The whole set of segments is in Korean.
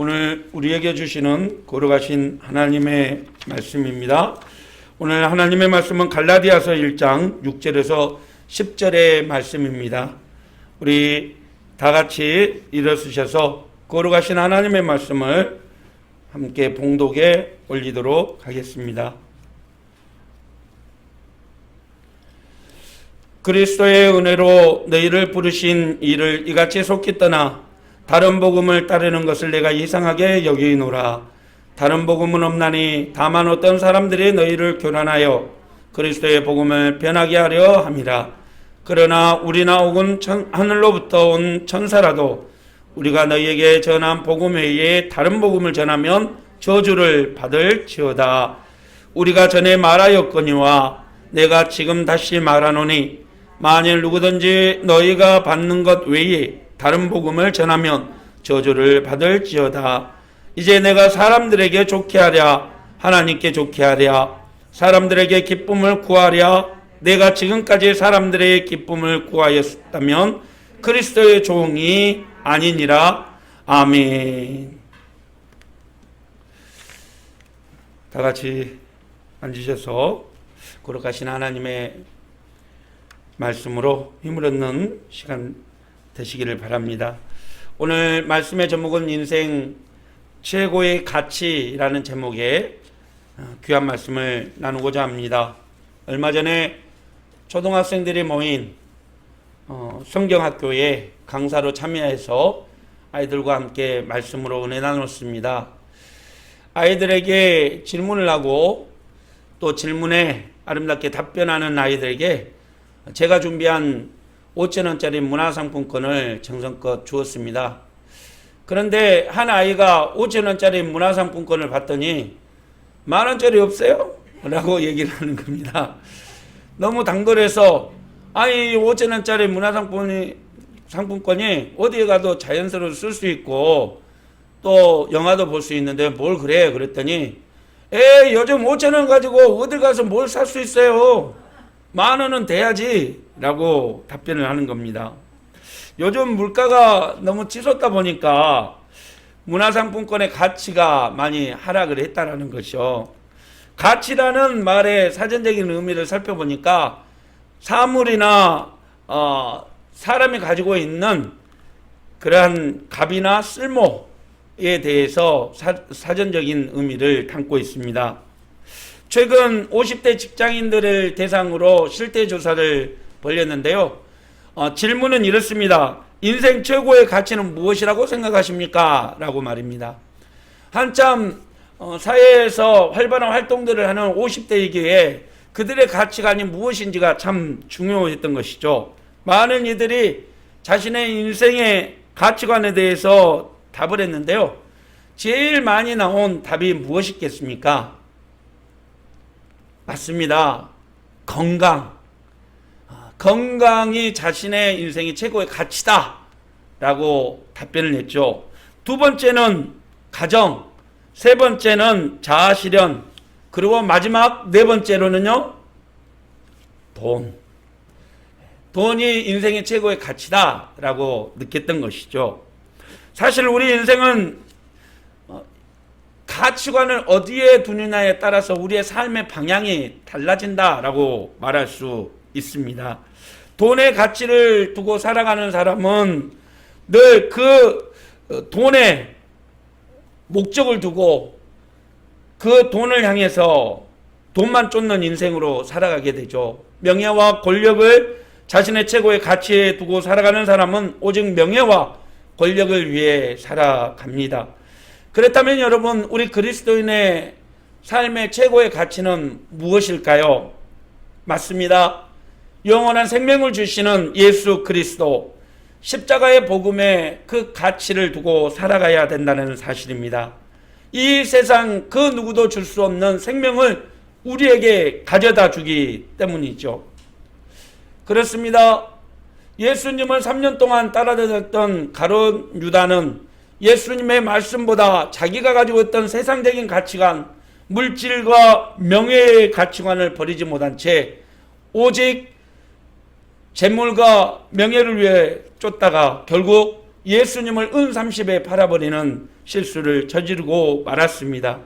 오늘 우리에게 주시는 거룩하신 하나님의 말씀입니다. 오늘 하나님의 말씀은 갈라디아서 1장 6절에서 10절의 말씀입니다. 우리 다 같이 일어서셔서 거룩하신 하나님의 말씀을 함께 봉독에 올리도록 하겠습니다. 그리스도의 은혜로 너희를 부르신 이를 이같이 속히 떠나 다른 복음을 따르는 것을 내가 이상하게 여기노라. 다른 복음은 없나니 다만 어떤 사람들이 너희를 교란하여 그리스도의 복음을 변하게 하려 함이라. 그러나 우리나 혹은 하늘로부터 온 천사라도 우리가 너희에게 전한 복음 외에 다른 복음을 전하면 저주를 받을지어다. 우리가 전에 말하였거니와 내가 지금 다시 말하노니 만일 누구든지 너희가 받는 것 외에 다른 복음을 전하면 저주를 받을지어다. 이제 내가 사람들에게 좋게 하랴 하나님께 좋게 하랴 사람들에게 기쁨을 구하랴 내가 지금까지 사람들의 기쁨을 구하였다면 그리스도의 종이 아니니라. 아멘. 다 같이 앉으셔서 거룩하신 하나님의 말씀으로 힘을 얻는 시간 되시기를 바랍니다. 오늘 말씀의 제목은 인생 최고의 가치라는 제목의 귀한 말씀을 나누고자 합니다. 얼마 전에 초등학생들이 모인 성경학교에 강사로 참여해서 아이들과 함께 말씀으로 은혜 나눴습니다. 아이들에게 질문을 하고 또 질문에 아름답게 답변하는 아이들에게 제가 준비한 5,000원짜리 문화상품권을 정성껏 주었습니다. 그런데 한 아이가 5,000원짜리 문화상품권을 받더니 10,000원짜리 없어요? 라고 얘기를 하는 겁니다. 너무 당돌해서 아니 5,000원짜리 문화상품권이 어디에 가도 자연스러워 쓸 수 있고 또 영화도 볼 수 있는데 뭘 그래? 그랬더니 요즘 5,000원 가지고 어딜 가서 뭘 살 수 있어요? 10,000원은 돼야지 라고 답변을 하는 겁니다. 요즘 물가가 너무 치솟다 보니까 문화상품권의 가치가 많이 하락을 했다는 것이죠. 가치라는 말의 사전적인 의미를 살펴보니까 사물이나 사람이 가지고 있는 그러한 값이나 쓸모에 대해서 사전적인 의미를 담고 있습니다. 최근 50대 직장인들을 대상으로 실태조사를 벌였는데요. 질문은 이렇습니다. 인생 최고의 가치는 무엇이라고 생각하십니까? 라고 말입니다. 한참 사회에서 활발한 활동들을 하는 50대이기에 그들의 가치관이 무엇인지가 참 중요했던 것이죠. 많은 이들이 자신의 인생의 가치관에 대해서 답을 했는데요. 제일 많이 나온 답이 무엇이겠습니까? 맞습니다. 건강. 건강이 자신의 인생의 최고의 가치다 라고 답변을 했죠. 두 번째는 가정, 세 번째는 자아실현, 그리고 마지막 네 번째로는요, 돈이 인생의 최고의 가치다 라고 느꼈던 것이죠. 사실 우리 인생은 가치관을 어디에 두느냐에 따라서 우리의 삶의 방향이 달라진다라고 말할 수 있습니다. 돈의 가치를 두고 살아가는 사람은 늘 그 돈의 목적을 두고 그 돈을 향해서 돈만 쫓는 인생으로 살아가게 되죠. 명예와 권력을 자신의 최고의 가치에 두고 살아가는 사람은 오직 명예와 권력을 위해 살아갑니다. 그렇다면 여러분, 우리 그리스도인의 삶의 최고의 가치는 무엇일까요? 맞습니다. 영원한 생명을 주시는 예수 그리스도, 십자가의 복음에 그 가치를 두고 살아가야 된다는 사실입니다. 이 세상 그 누구도 줄 수 없는 생명을 우리에게 가져다 주기 때문이죠. 그렇습니다. 예수님을 3년 동안 따라다녔던 가룟 유다는 예수님의 말씀보다 자기가 가지고 있던 세상적인 가치관, 물질과 명예의 가치관을 버리지 못한 채 오직 재물과 명예를 위해 쫓다가 결국 예수님을 은30에 팔아버리는 실수를 저지르고 말았습니다.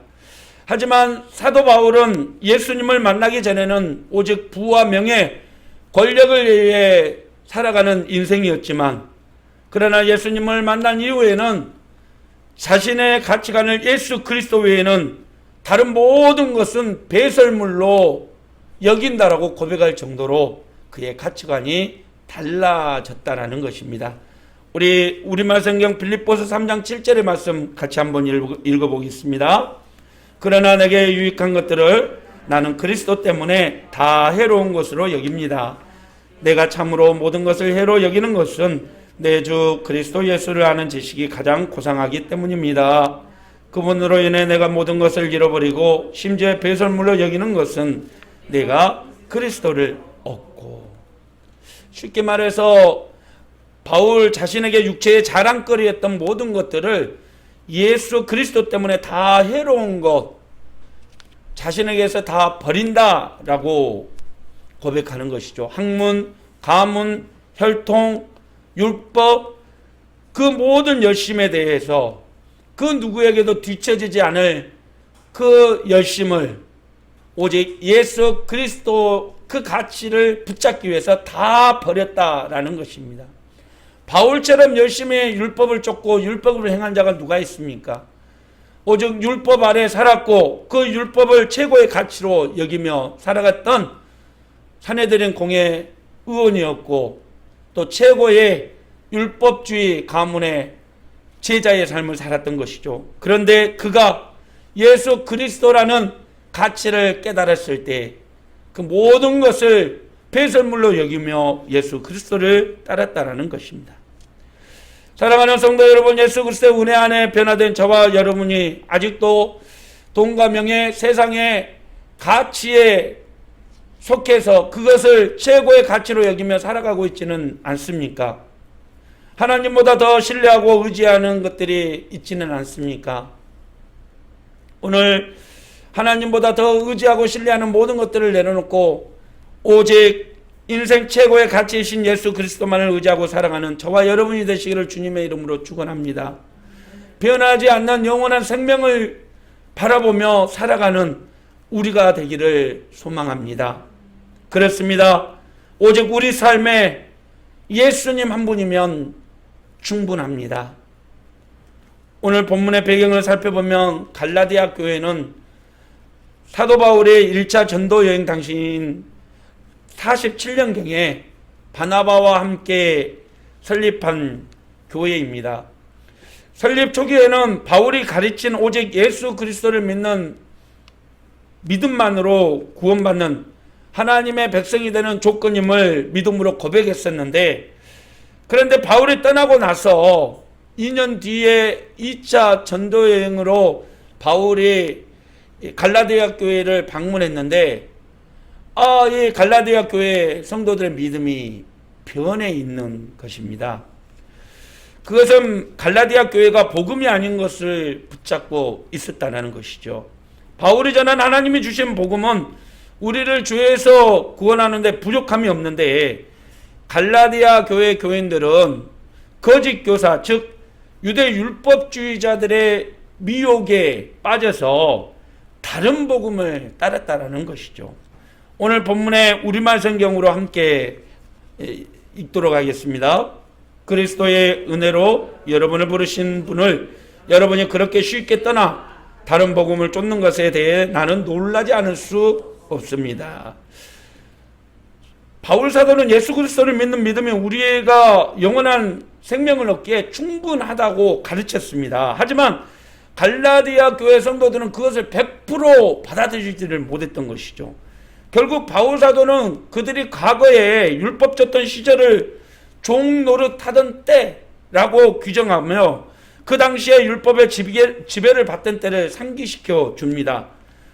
하지만 사도 바울은 예수님을 만나기 전에는 오직 부와 명예, 권력을 위해 살아가는 인생이었지만, 그러나 예수님을 만난 이후에는 자신의 가치관을 예수 그리스도 외에는 다른 모든 것은 배설물로 여긴다라고 고백할 정도로 그의 가치관이 달라졌다라는 것입니다. 우리말 성경 빌립보서 3장 7절의 말씀 같이 한번 읽어보겠습니다. 그러나 내게 유익한 것들을 나는 그리스도 때문에 다 해로운 것으로 여깁니다. 내가 참으로 모든 것을 해로 여기는 것은 내 주 그리스도 예수를 아는 지식이 가장 고상하기 때문입니다. 그분으로 인해 내가 모든 것을 잃어버리고 심지어 배설물로 여기는 것은 내가 그리스도를 얻고. 쉽게 말해서 바울 자신에게 육체의 자랑거리였던 모든 것들을 예수 그리스도 때문에 다 해로운 것, 자신에게서 다 버린다라고 고백하는 것이죠. 학문, 가문, 혈통, 율법, 그 모든 열심에 대해서 그 누구에게도 뒤처지지 않을 그 열심을 오직 예수 그리스도 그 가치를 붙잡기 위해서 다 버렸다라는 것입니다. 바울처럼 열심히 율법을 쫓고 율법을 행한 자가 누가 있습니까? 오직 율법 아래 살았고 그 율법을 최고의 가치로 여기며 살아갔던 산헤드린 공회 의원이었고 또 최고의 율법주의 가문의 제자의 삶을 살았던 것이죠. 그런데 그가 예수 그리스도라는 가치를 깨달았을 때 그 모든 것을 배설물로 여기며 예수 그리스도를 따랐다라는 것입니다. 사랑하는 성도 여러분, 예수 그리스도의 은혜 안에 변화된 저와 여러분이 아직도 돈과 명예, 세상의 가치에 속해서 그것을 최고의 가치로 여기며 살아가고 있지는 않습니까? 하나님보다 더 신뢰하고 의지하는 것들이 있지는 않습니까? 오늘 하나님보다 더 의지하고 신뢰하는 모든 것들을 내려놓고 오직 인생 최고의 가치이신 예수 그리스도만을 의지하고 살아가는 저와 여러분이 되시기를 주님의 이름으로 축원합니다. 변하지 않는 영원한 생명을 바라보며 살아가는 우리가 되기를 소망합니다. 그렇습니다. 오직 우리 삶에 예수님 한 분이면 충분합니다. 오늘 본문의 배경을 살펴보면 갈라디아 교회는 사도 바울의 1차 전도 여행 당시인 47년경에 바나바와 함께 설립한 교회입니다. 설립 초기에는 바울이 가르친 오직 예수 그리스도를 믿는 믿음만으로 구원받는 하나님의 백성이 되는 조건임을 믿음으로 고백했었는데, 그런데 바울이 떠나고 나서 2년 뒤에 2차 전도여행으로 바울이 갈라디아 교회를 방문했는데 이 갈라디아 교회 성도들의 믿음이 변해 있는 것입니다. 그것은 갈라디아 교회가 복음이 아닌 것을 붙잡고 있었다는 것이죠. 바울이 전한 하나님이 주신 복음은 우리를 죄에서 구원하는데 부족함이 없는데, 갈라디아 교회 교인들은 거짓 교사, 즉 유대 율법주의자들의 미혹에 빠져서 다른 복음을 따랐다라는 것이죠. 오늘 본문의 우리말 성경으로 함께 읽도록 하겠습니다. 그리스도의 은혜로 여러분을 부르신 분을 여러분이 그렇게 쉽게 떠나 다른 복음을 쫓는 것에 대해 나는 놀라지 않을 수 없습니다. 바울 사도는 예수 그리스도를 믿는 믿음이 우리가 영원한 생명을 얻기에 충분하다고 가르쳤습니다. 하지만 갈라디아 교회 성도들은 그것을 100% 받아들이지를 못했던 것이죠. 결국 바울 사도는 그들이 과거에 율법 줬던 시절을 종 노릇하던 때라고 규정하며 그 당시에 율법의 지배를 받던 때를 상기시켜 줍니다.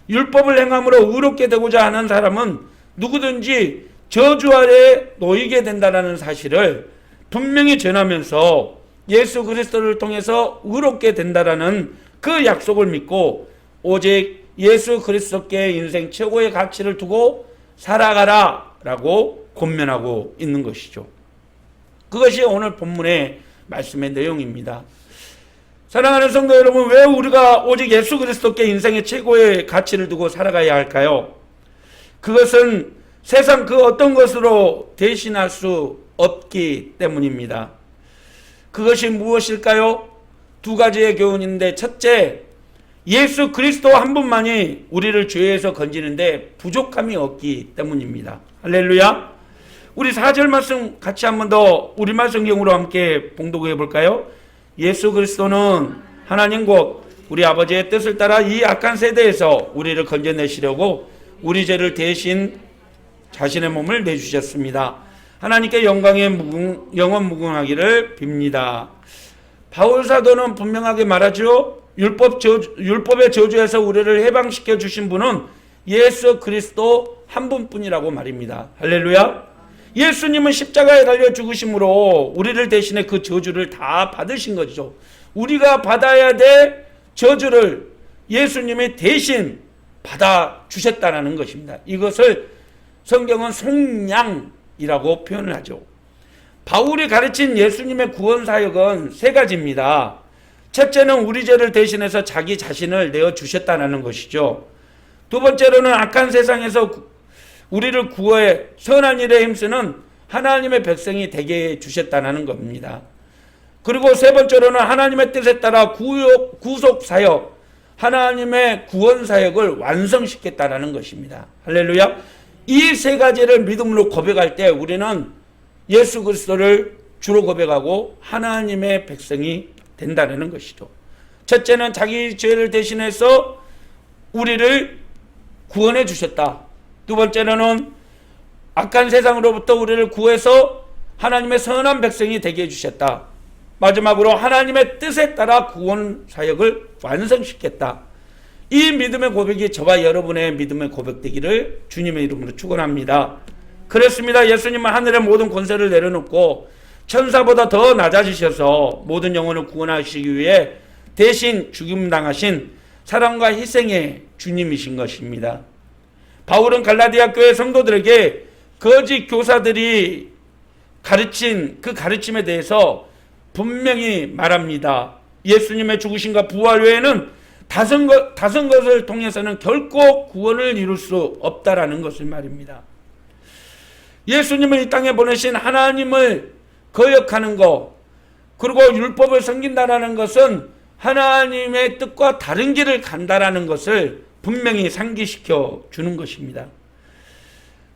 율법을 행함으로 의롭게 되고자 하는 사람은 누구든지 저주 아래 놓이게 된다는 사실을 분명히 전하면서 예수 그리스도를 통해서 의롭게 된다는 그 약속을 믿고 오직 예수 그리스도께 인생 최고의 가치를 두고 살아가라 라고 권면하고 있는 것이죠. 그것이 오늘 본문의 말씀의 내용입니다. 사랑하는 성도 여러분, 왜 우리가 오직 예수 그리스도께 인생의 최고의 가치를 두고 살아가야 할까요? 그것은 세상 그 어떤 것으로 대신할 수 없기 때문입니다. 그것이 무엇일까요? 두 가지의 교훈인데, 첫째, 예수 그리스도 한 분만이 우리를 죄에서 건지는데 부족함이 없기 때문입니다. 할렐루야. 우리 4절 말씀 같이 한 번 더 우리말 성경으로 함께 봉독해 볼까요? 예수 그리스도는 하나님 곧 우리 아버지의 뜻을 따라 이 악한 세대에서 우리를 건져내시려고 우리 죄를 대신 자신의 몸을 내주셨습니다. 하나님께 영광의 영원 무궁하기를 빕니다. 바울 사도는 분명하게 말하죠. 율법의 저주에서 우리를 해방시켜 주신 분은 예수 그리스도 한 분뿐이라고 말입니다. 할렐루야. 예수님은 십자가에 달려 죽으심으로 우리를 대신해 그 저주를 다 받으신 거죠. 우리가 받아야 될 저주를 예수님이 대신 받아 주셨다는 것입니다. 이것을 성경은 속량이라고 표현을 하죠. 바울이 가르친 예수님의 구원 사역은 세 가지입니다. 첫째는 우리 죄를 대신해서 자기 자신을 내어 주셨다는 것이죠. 두 번째로는 악한 세상에서 우리를 구해 선한 일에 힘쓰는 하나님의 백성이 되게 해 주셨다는 겁니다. 그리고 세 번째로는 하나님의 뜻에 따라 구속 사역, 하나님의 구원 사역을 완성시켰다는 것입니다. 할렐루야. 이 세 가지를 믿음으로 고백할 때 우리는 예수 그리스도를 주로 고백하고 하나님의 백성이 된다는 것이죠. 첫째는 자기 죄를 대신해서 우리를 구원해 주셨다. 두 번째로는 악한 세상으로부터 우리를 구해서 하나님의 선한 백성이 되게 해주셨다. 마지막으로 하나님의 뜻에 따라 구원 사역을 완성시켰다. 이 믿음의 고백이 저와 여러분의 믿음의 고백되기를 주님의 이름으로 축원합니다. 그렇습니다. 예수님은 하늘의 모든 권세를 내려놓고 천사보다 더 낮아지셔서 모든 영혼을 구원하시기 위해 대신 죽임당하신 사랑과 희생의 주님이신 것입니다. 바울은 갈라디아 교회 성도들에게 거짓 교사들이 가르친 그 가르침에 대해서 분명히 말합니다. 예수님의 죽으심과 부활 외에는 다른 것을 통해서는 결코 구원을 이룰 수 없다라는 것을 말입니다. 예수님을 이 땅에 보내신 하나님을 거역하는 것, 그리고 율법을 섬긴다라는 것은 하나님의 뜻과 다른 길을 간다라는 것을 분명히 상기시켜 주는 것입니다.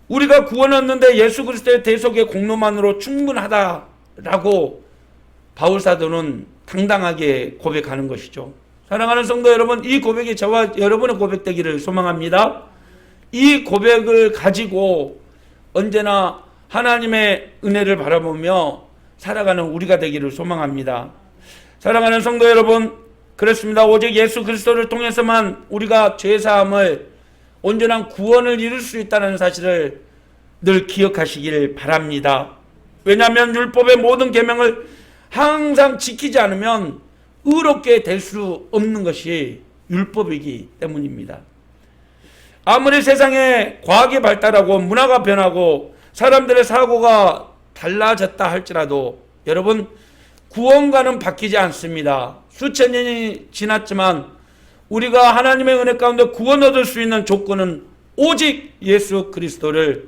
우리가 구원 얻는데 예수 그리스도의 대속의 공로만으로 충분하다라고 바울 사도는 당당하게 고백하는 것이죠. 사랑하는 성도 여러분, 이 고백이 저와 여러분의 고백되기를 소망합니다. 이 고백을 가지고 언제나 하나님의 은혜를 바라보며 살아가는 우리가 되기를 소망합니다. 사랑하는 성도 여러분, 그렇습니다. 오직 예수 그리스도를 통해서만 우리가 죄사함을 온전한 구원을 이룰 수 있다는 사실을 늘 기억하시길 바랍니다. 왜냐하면 율법의 모든 계명을 항상 지키지 않으면 의롭게 될 수 없는 것이 율법이기 때문입니다. 아무리 세상에 과학이 발달하고 문화가 변하고 사람들의 사고가 달라졌다 할지라도 여러분, 구원과는 바뀌지 않습니다. 수천 년이 지났지만 우리가 하나님의 은혜 가운데 구원 얻을 수 있는 조건은 오직 예수 그리스도를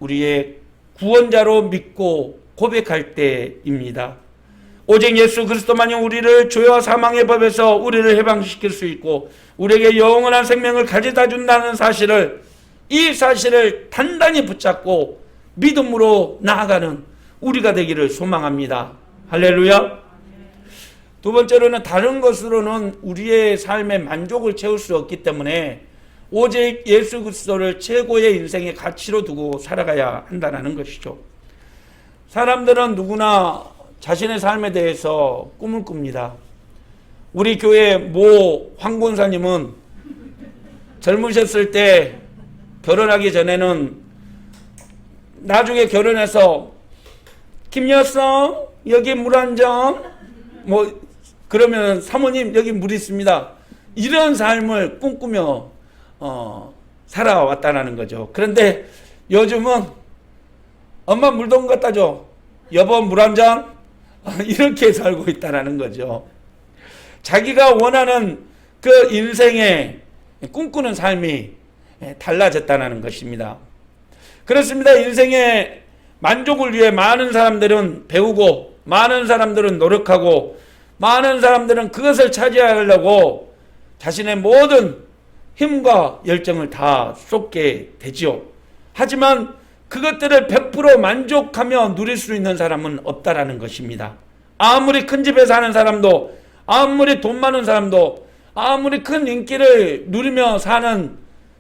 우리의 구원자로 믿고 고백할 때입니다. 오직 예수 그리스도만이 우리를 죄와 사망의 법에서 우리를 해방시킬 수 있고 우리에게 영원한 생명을 가져다 준다는 사실을, 이 사실을 단단히 붙잡고 믿음으로 나아가는 우리가 되기를 소망합니다. 할렐루야. 두 번째로는 다른 것으로는 우리의 삶의 만족을 채울 수 없기 때문에 오직 예수 그리스도를 최고의 인생의 가치로 두고 살아가야 한다는 것이죠. 사람들은 누구나 자신의 삶에 대해서 꿈을 꿉니다. 우리 교회 모 황군사님은 젊으셨을 때 결혼하기 전에는 나중에 결혼해서 김여성 여기 물 한 잔, 뭐 그러면 사모님 여기 물 있습니다, 이런 삶을 꿈꾸며 살아왔다는 거죠. 그런데 요즘은 엄마 물 좀 갖다 줘, 여보 물 한 잔, 이렇게 살고 있다는 거죠. 자기가 원하는 그 인생의 꿈꾸는 삶이 달라졌다는 것입니다. 그렇습니다. 인생의 만족을 위해 많은 사람들은 배우고, 많은 사람들은 노력하고, 많은 사람들은 그것을 차지하려고 자신의 모든 힘과 열정을 다 쏟게 되지요. 하지만 그것들을 100% 만족하며 누릴 수 있는 사람은 없다라는 것입니다. 아무리 큰 집에 사는 사람도, 아무리 돈 많은 사람도, 아무리 큰 인기를 누리며 사는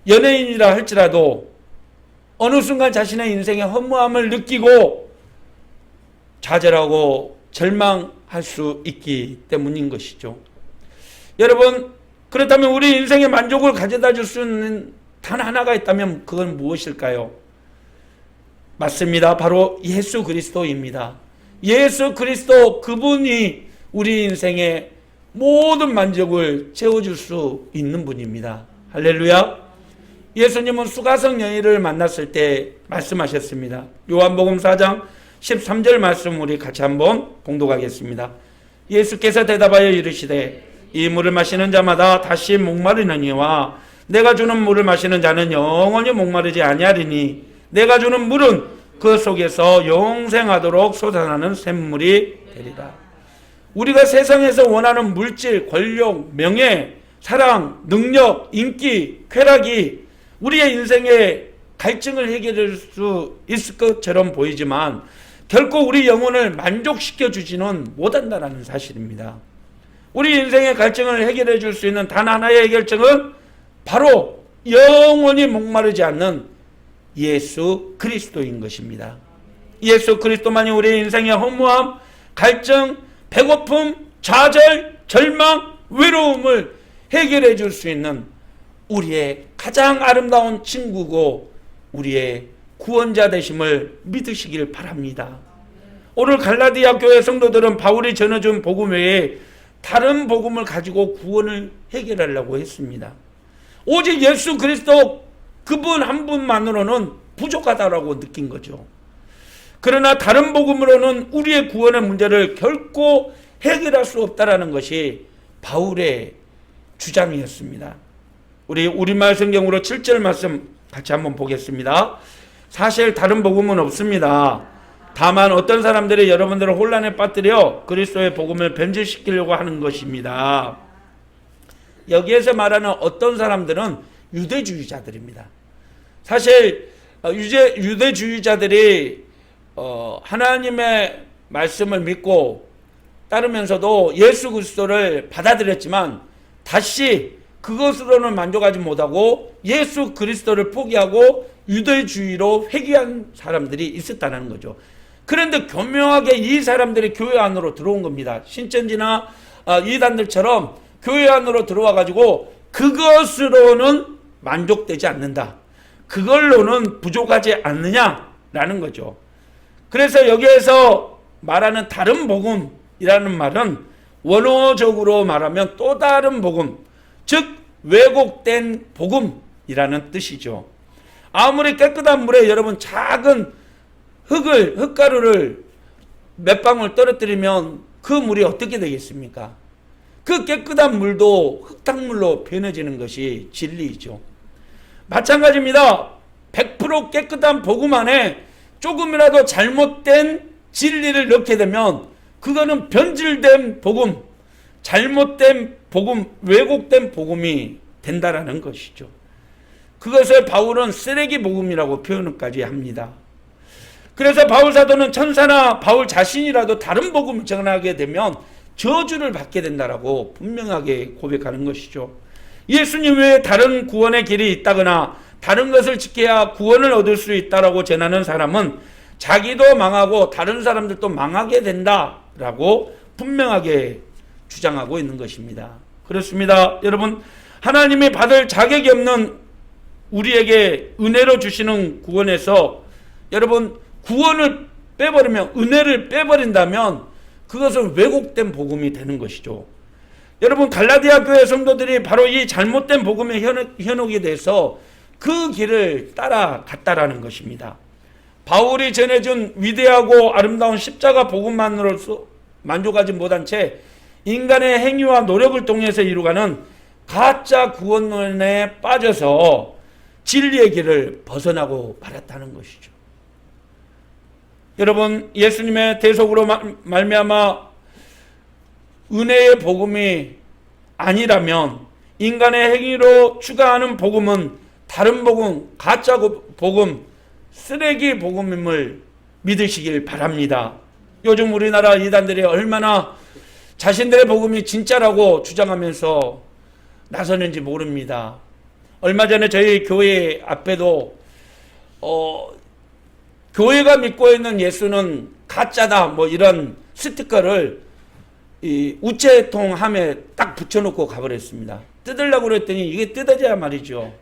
연예인이라 할지라도 어느 순간 자신의 인생의 허무함을 느끼고 좌절하고 절망할 수 있기 때문인 것이죠. 여러분, 그렇다면 우리 인생의 만족을 가져다 줄 수 있는 단 하나가 있다면 그건 무엇일까요? 맞습니다. 바로 예수 그리스도입니다. 예수 그리스도, 그분이 우리 인생의 모든 만족을 채워줄 수 있는 분입니다. 할렐루야. 예수님은 수가성 여인을 만났을 때 말씀하셨습니다. 요한복음 4장 13절 말씀 우리 같이 한번 봉독하겠습니다. 예수께서 대답하여 이르시되 이 물을 마시는 자마다 다시 목마르느니와 내가 주는 물을 마시는 자는 영원히 목마르지 아니하리니 내가 주는 물은 그 속에서 영생하도록 솟아나는 샘물이 되리라. 우리가 세상에서 원하는 물질, 권력, 명예, 사랑, 능력, 인기, 쾌락이 우리의 인생의 갈증을 해결할 수 있을 것처럼 보이지만 결코 우리 영혼을 만족시켜 주지는 못한다는 사실입니다. 우리 인생의 갈증을 해결해 줄 수 있는 단 하나의 해결책은 바로 영원히 목마르지 않는 예수 그리스도인 것입니다. 예수 그리스도만이 우리 인생의 허무함, 갈증, 배고픔, 좌절, 절망, 외로움을 해결해 줄 수 있는 우리의 가장 아름다운 친구고 우리의 구원자 되심을 믿으시길 바랍니다. 오늘 갈라디아 교회 성도들은 바울이 전해준 복음 외에 다른 복음을 가지고 구원을 해결하려고 했습니다. 오직 예수 그리스도 그분 한 분만으로는 부족하다라고 느낀 거죠. 그러나 다른 복음으로는 우리의 구원의 문제를 결코 해결할 수 없다라는 것이 바울의 주장이었습니다. 우리 우리말 성경으로 7절 말씀 같이 한번 보겠습니다. 사실 다른 복음은 없습니다. 다만 어떤 사람들이 여러분들을 혼란에 빠뜨려 그리스도의 복음을 변질시키려고 하는 것입니다. 여기에서 말하는 어떤 사람들은 유대주의자들입니다. 사실 유대주의자들이 하나님의 말씀을 믿고 따르면서도 예수 그리스도를 받아들였지만 다시 그것으로는 만족하지 못하고 예수 그리스도를 포기하고 유대주의로 회귀한 사람들이 있었다는 거죠. 그런데 교묘하게 이 사람들이 교회 안으로 들어온 겁니다. 신천지나 이단들처럼 교회 안으로 들어와 가지고 그것으로는 만족되지 않는다, 그걸로는 부족하지 않느냐라는 거죠. 그래서 여기에서 말하는 다른 복음이라는 말은 원어적으로 말하면 또 다른 복음, 즉 왜곡된 복음이라는 뜻이죠. 아무리 깨끗한 물에 여러분 작은 흙가루를 몇 방울 떨어뜨리면 그 물이 어떻게 되겠습니까? 그 깨끗한 물도 흙탕물로 변해지는 것이 진리이죠. 마찬가지입니다. 100% 깨끗한 복음 안에 조금이라도 잘못된 진리를 넣게 되면 그거는 변질된 복음, 잘못된 복음, 왜곡된 복음이 된다라는 것이죠. 그것을 바울은 쓰레기 복음이라고 표현까지 합니다. 그래서 바울 사도는 천사나 바울 자신이라도 다른 복음을 전하게 되면 저주를 받게 된다라고 분명하게 고백하는 것이죠. 예수님 외에 다른 구원의 길이 있다거나 다른 것을 지켜야 구원을 얻을 수 있다라고 전하는 사람은 자기도 망하고 다른 사람들도 망하게 된다라고 분명하게 주장하고 있는 것입니다. 그렇습니다. 여러분, 하나님이 받을 자격이 없는 우리에게 은혜로 주시는 구원에서 여러분 구원을 빼버리면, 은혜를 빼버린다면 그것은 왜곡된 복음이 되는 것이죠. 여러분, 갈라디아 교회 성도들이 바로 이 잘못된 복음의 현혹이 돼서 그 길을 따라갔다라는 것입니다. 바울이 전해준 위대하고 아름다운 십자가 복음만으로서 만족하지 못한 채 인간의 행위와 노력을 통해서 이루가는 가짜 구원론에 빠져서 진리의 길을 벗어나고 말았다는 것이죠. 여러분, 예수님의 대속으로 말미암아 은혜의 복음이 아니라면 인간의 행위로 추가하는 복음은 다른 복음, 가짜 복음, 쓰레기 복음임을 믿으시길 바랍니다. 요즘 우리나라 이단들이 얼마나 자신들의 복음이 진짜라고 주장하면서 나서는지 모릅니다. 얼마 전에 저희 교회 앞에도 교회가 믿고 있는 예수는 가짜다 뭐 이런 스티커를 이 우체통함에 딱 붙여놓고 가버렸습니다. 뜯으려고 그랬더니 이게 뜯어져야 말이죠.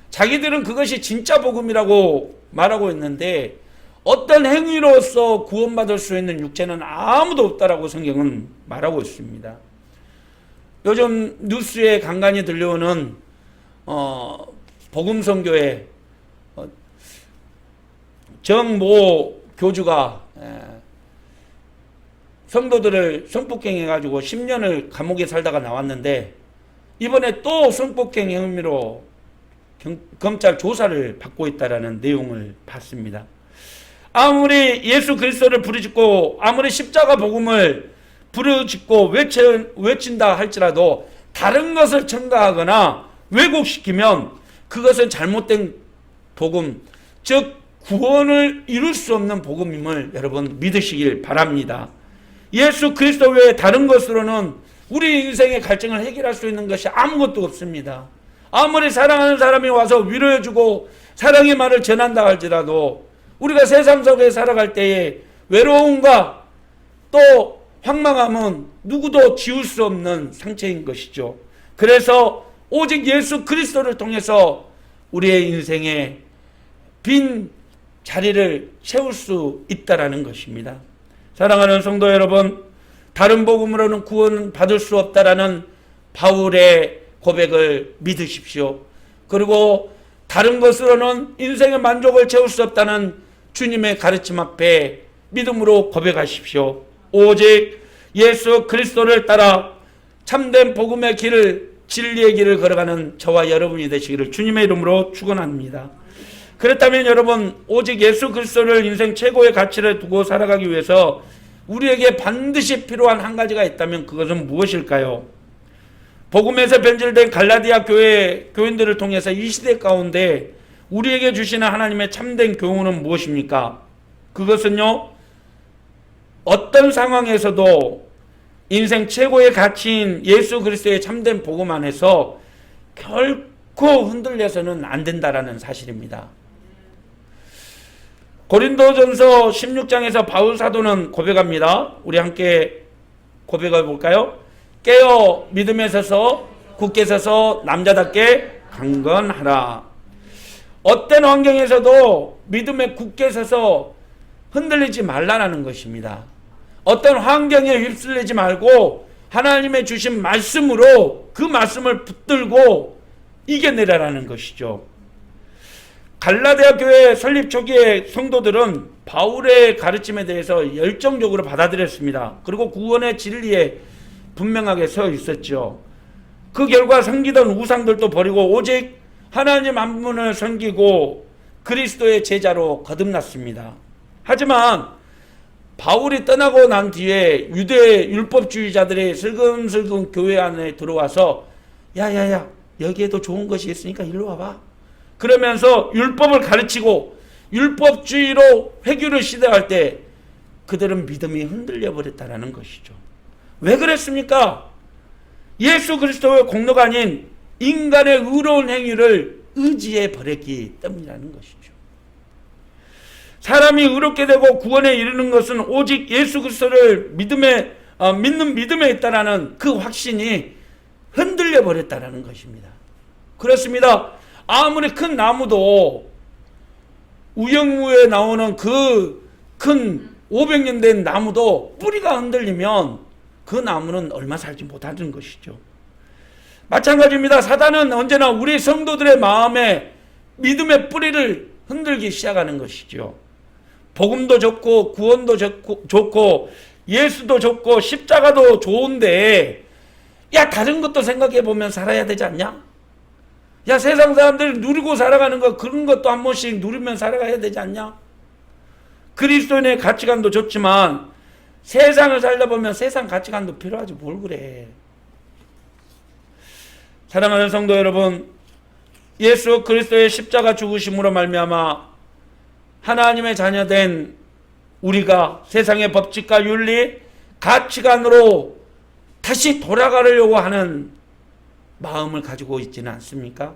자기들은 그것이 진짜 복음이라고 말하고 있는데 어떤 행위로서 구원받을 수 있는 육체는 아무도 없다라고 성경은 말하고 있습니다. 요즘 뉴스에 간간히 들려오는 복음선교회 정모 교주가 성도들을 성폭행해가지고 10년을 감옥에 살다가 나왔는데 이번에 또 성폭행 혐의로 검찰 조사를 받고 있다는 내용을 봤습니다. 아무리 예수 그리스도를 부르짖고 아무리 십자가 복음을 부르짖고 외친다 할지라도 다른 것을 첨가하거나 왜곡시키면 그것은 잘못된 복음, 즉 구원을 이룰 수 없는 복음임을 여러분 믿으시길 바랍니다. 예수 그리스도 외에 다른 것으로는 우리 인생의 갈증을 해결할 수 있는 것이 아무것도 없습니다. 아무리 사랑하는 사람이 와서 위로해주고 사랑의 말을 전한다 할지라도 우리가 세상 속에 살아갈 때에 외로움과 또 황망함은 누구도 지울 수 없는 상처인 것이죠. 그래서 오직 예수 그리스도를 통해서 우리의 인생에 빈 자리를 채울 수 있다라는 것입니다. 사랑하는 성도 여러분, 다른 복음으로는 구원 받을 수 없다라는 바울의 고백을 믿으십시오. 그리고 다른 것으로는 인생의 만족을 채울 수 없다는 주님의 가르침 앞에 믿음으로 고백하십시오. 오직 예수 그리스도를 따라 참된 복음의 길을, 진리의 길을 걸어가는 저와 여러분이 되시기를 주님의 이름으로 축원합니다. 그렇다면 여러분, 오직 예수 그리스도를 인생 최고의 가치를 두고 살아가기 위해서 우리에게 반드시 필요한 한 가지가 있다면 그것은 무엇일까요? 복음에서 변질된 갈라디아 교회 교인들을 통해서 이 시대 가운데 우리에게 주시는 하나님의 참된 교훈은 무엇입니까? 그것은요, 어떤 상황에서도 인생 최고의 가치인 예수 그리스도의 참된 복음 안에서 결코 흔들려서는 안 된다라는 사실입니다. 고린도전서 16장에서 바울 사도는 고백합니다. 우리 함께 고백해 볼까요? 깨어 믿음에 서서 굳게 서서 남자답게 강건하라. 어떤 환경에서도 믿음에 굳게 서서 흔들리지 말라는 것입니다. 어떤 환경에 휩쓸리지 말고 하나님의 주신 말씀으로 그 말씀을 붙들고 이겨내라라는 것이죠. 갈라디아 교회 설립 초기의 성도들은 바울의 가르침에 대해서 열정적으로 받아들였습니다. 그리고 구원의 진리에 분명하게 서 있었죠. 그 결과 섬기던 우상들도 버리고 오직 하나님 한 분을 섬기고 그리스도의 제자로 거듭났습니다. 하지만 바울이 떠나고 난 뒤에 유대 율법주의자들이 슬금슬금 교회 안에 들어와서 야야야, 여기에도 좋은 것이 있으니까 일로 와봐. 그러면서 율법을 가르치고 율법주의로 회귀를 시도할 때 그들은 믿음이 흔들려 버렸다는 것이죠. 왜 그랬습니까? 예수 그리스도의 공로가 아닌 인간의 의로운 행위를 의지해 버렸기 때문이라는 것이죠. 사람이 의롭게 되고 구원에 이르는 것은 오직 예수 그리스도를 믿는 믿음에 있다라는 그 확신이 흔들려 버렸다라는 것입니다. 그렇습니다. 아무리 큰 나무도 우영우에 나오는 그 큰 500년 된 나무도 뿌리가 흔들리면 그 나무는 얼마 살지 못하는 것이죠. 마찬가지입니다. 사단은 언제나 우리 성도들의 마음에 믿음의 뿌리를 흔들기 시작하는 것이죠. 복음도 좋고 구원도 좋고 예수도 좋고 십자가도 좋은데 야 다른 것도 생각해 보면 살아야 되지 않냐? 야 세상 사람들이 누리고 살아가는 거 그런 것도 한 번씩 누리면 살아가야 되지 않냐? 그리스도인의 가치관도 좋지만 세상을 살다 보면 세상 가치관도 필요하지 뭘 그래. 사랑하는 성도 여러분, 예수 그리스도의 십자가 죽으심으로 말미암아 하나님의 자녀된 우리가 세상의 법칙과 윤리, 가치관으로 다시 돌아가려고 하는 마음을 가지고 있지는 않습니까?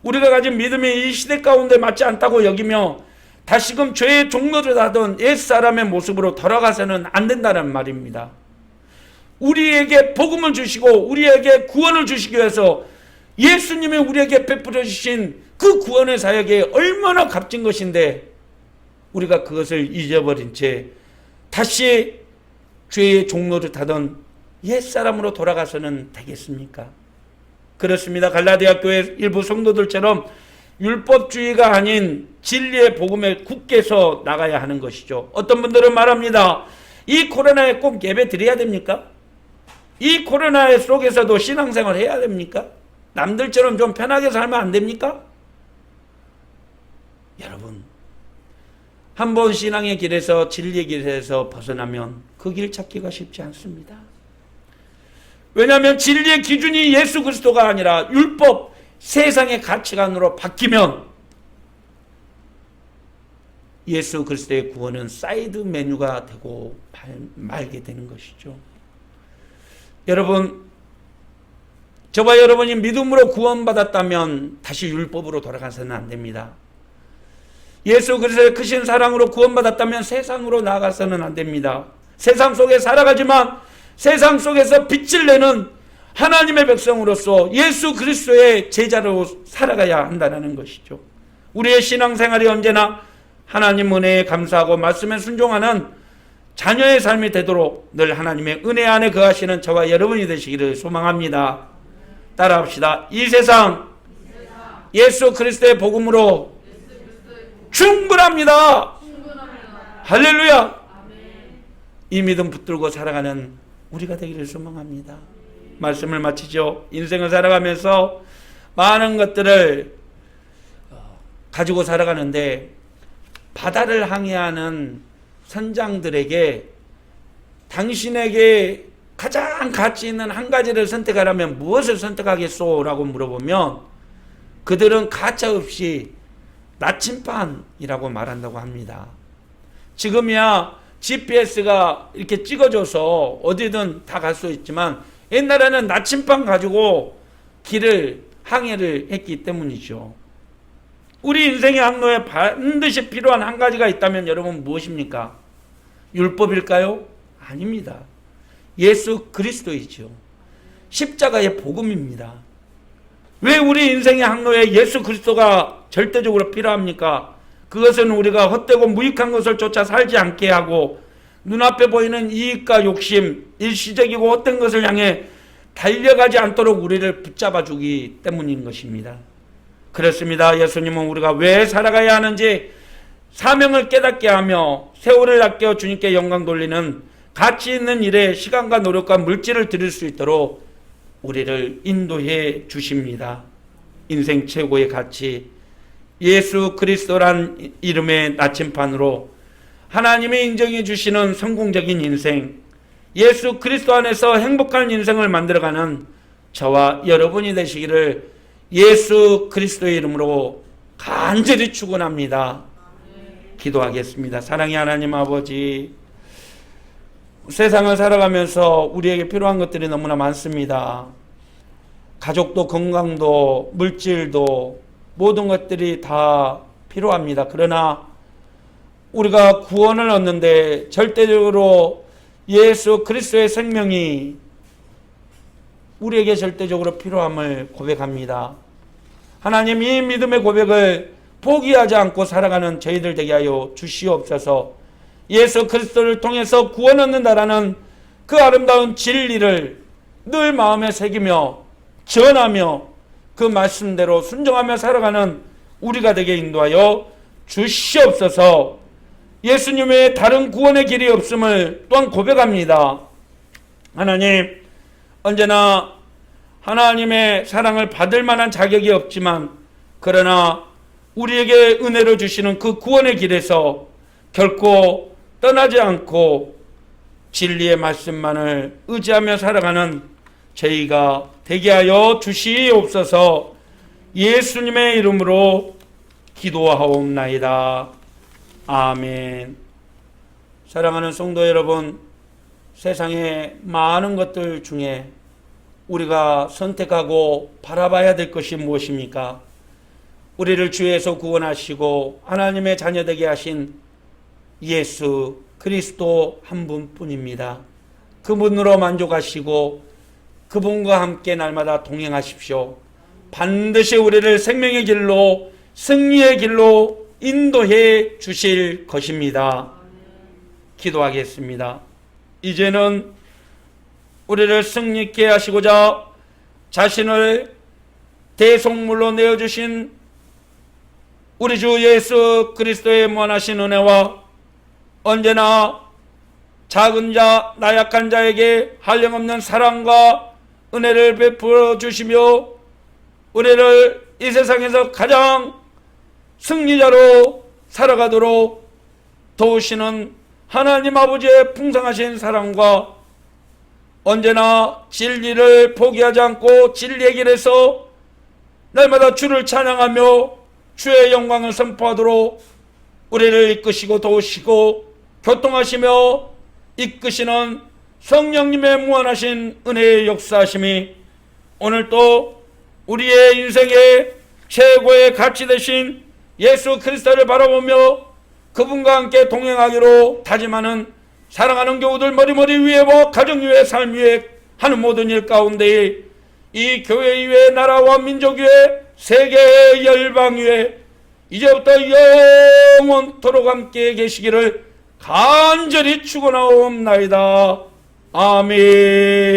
우리가 가진 믿음이 이 시대 가운데 맞지 않다고 여기며 다시금 죄의 종로를 하던 옛사람의 모습으로 돌아가서는 안 된다는 말입니다. 우리에게 복음을 주시고 우리에게 구원을 주시기 위해서 예수님이 우리에게 베풀어 주신 그 구원의 사역이 얼마나 값진 것인데 우리가 그것을 잊어버린 채 다시 죄의 종로를 타던 옛사람으로 돌아가서는 되겠습니까? 그렇습니다. 갈라디아 교회 일부 성도들처럼 율법주의가 아닌 진리의 복음에 굳게 서 나가야 하는 것이죠. 어떤 분들은 말합니다. 이 코로나에 꼭 예배 드려야 됩니까? 이 코로나 속에서도 신앙생활 해야 됩니까? 남들처럼 좀 편하게 살면 안 됩니까? 여러분, 한번 신앙의 길에서 진리의 길에서 벗어나면 그 길 찾기가 쉽지 않습니다. 왜냐하면 진리의 기준이 예수 그리스도가 아니라 율법, 세상의 가치관으로 바뀌면 예수 그리스도의 구원은 사이드 메뉴가 되고 말게 되는 것이죠. 여러분, 저와 여러분이 믿음으로 구원받았다면 다시 율법으로 돌아가서는 안 됩니다. 예수 그리스도의 크신 사랑으로 구원받았다면 세상으로 나아가서는 안 됩니다. 세상 속에 살아가지만 세상 속에서 빛을 내는 하나님의 백성으로서 예수 그리스도의 제자로 살아가야 한다는 것이죠. 우리의 신앙생활이 언제나 하나님 은혜에 감사하고 말씀에 순종하는 자녀의 삶이 되도록 늘 하나님의 은혜 안에 거하시는 저와 여러분이 되시기를 소망합니다. 따라합시다. 이 세상 예수 그리스도의 복음으로 충분합니다. 할렐루야. 이 믿음 붙들고 살아가는 우리가 되기를 소망합니다. 말씀을 마치죠. 인생을 살아가면서 많은 것들을 가지고 살아가는데 바다를 항해하는 선장들에게 당신에게 가장 가치 있는 한 가지를 선택하라면 무엇을 선택하겠소? 라고 물어보면 그들은 가차없이 나침반이라고 말한다고 합니다. 지금이야 GPS가 이렇게 찍어줘서 어디든 다 갈 수 있지만 옛날에는 나침반 가지고 길을 항해를 했기 때문이죠. 우리 인생의 항로에 반드시 필요한 한 가지가 있다면 여러분 무엇입니까? 율법일까요? 아닙니다. 예수 그리스도이죠. 십자가의 복음입니다. 왜 우리 인생의 항로에 예수 그리스도가 절대적으로 필요합니까? 그것은 우리가 헛되고 무익한 것을 쫓아 살지 않게 하고 눈앞에 보이는 이익과 욕심, 일시적이고 헛된 것을 향해 달려가지 않도록 우리를 붙잡아 주기 때문인 것입니다. 그렇습니다. 예수님은 우리가 왜 살아가야 하는지 사명을 깨닫게 하며 세월을 아껴 주님께 영광 돌리는 가치 있는 일에 시간과 노력과 물질을 드릴 수 있도록 우리를 인도해 주십니다. 인생 최고의 가치 예수 그리스도란 이름의 나침반으로 하나님이 인정해 주시는 성공적인 인생, 예수 그리스도 안에서 행복한 인생을 만들어가는 저와 여러분이 되시기를 예수 그리스도의 이름으로 간절히 축원합니다. 기도하겠습니다. 사랑의 하나님 아버지, 세상을 살아가면서 우리에게 필요한 것들이 너무나 많습니다. 가족도 건강도 물질도 모든 것들이 다 필요합니다. 그러나 우리가 구원을 얻는데 절대적으로 예수 그리스도의 생명이 우리에게 절대적으로 필요함을 고백합니다. 하나님, 이 믿음의 고백을 포기하지 않고 살아가는 저희들 되게 하여 주시옵소서. 예수 그리스도를 통해서 구원 얻는다라는 그 아름다운 진리를 늘 마음에 새기며 전하며 그 말씀대로 순종하며 살아가는 우리가 되게 인도하여 주시옵소서. 예수님 외에 다른 구원의 길이 없음을 또한 고백합니다. 하나님, 언제나 하나님의 사랑을 받을 만한 자격이 없지만 그러나 우리에게 은혜로 주시는 그 구원의 길에서 결코 떠나지 않고 진리의 말씀만을 의지하며 살아가는 저희가 되게 하여 주시옵소서. 예수님의 이름으로 기도하옵나이다. 아멘. 사랑하는 성도 여러분, 세상의 많은 것들 중에 우리가 선택하고 바라봐야 될 것이 무엇입니까? 우리를 죄에서 구원하시고 하나님의 자녀되게 하신 예수 그리스도 한 분뿐입니다. 그분으로 만족하시고 그분과 함께 날마다 동행하십시오. 반드시 우리를 생명의 길로, 승리의 길로 인도해 주실 것입니다. 기도하겠습니다. 이제는 우리를 승리케 하시고자 자신을 대속물로 내어주신 우리 주 예수 그리스도의 무한하신 은혜와 언제나 작은 자, 나약한 자에게 한량없는 사랑과 은혜를 베풀어 주시며 우리를 이 세상에서 가장 승리자로 살아가도록 도우시는 하나님 아버지의 풍성하신 사랑과 언제나 진리를 포기하지 않고 진리의 길에서 날마다 주를 찬양하며 주의 영광을 선포하도록 우리를 이끄시고 도우시고 교통하시며 이끄시는 성령님의 무한하신 은혜의 역사하심이 오늘 또 우리의 인생의 최고의 가치 되신 예수 그리스도를 바라보며 그분과 함께 동행하기로 다짐하는 사랑하는 교우들 머리머리 위에와 가정 위에 삶 위에 하는 모든 일 가운데 이 교회 위에 나라와 민족 위에 세계의 열방 위에 이제부터 영원토록 함께 계시기를 간절히 축원하옵나이다. 아멘.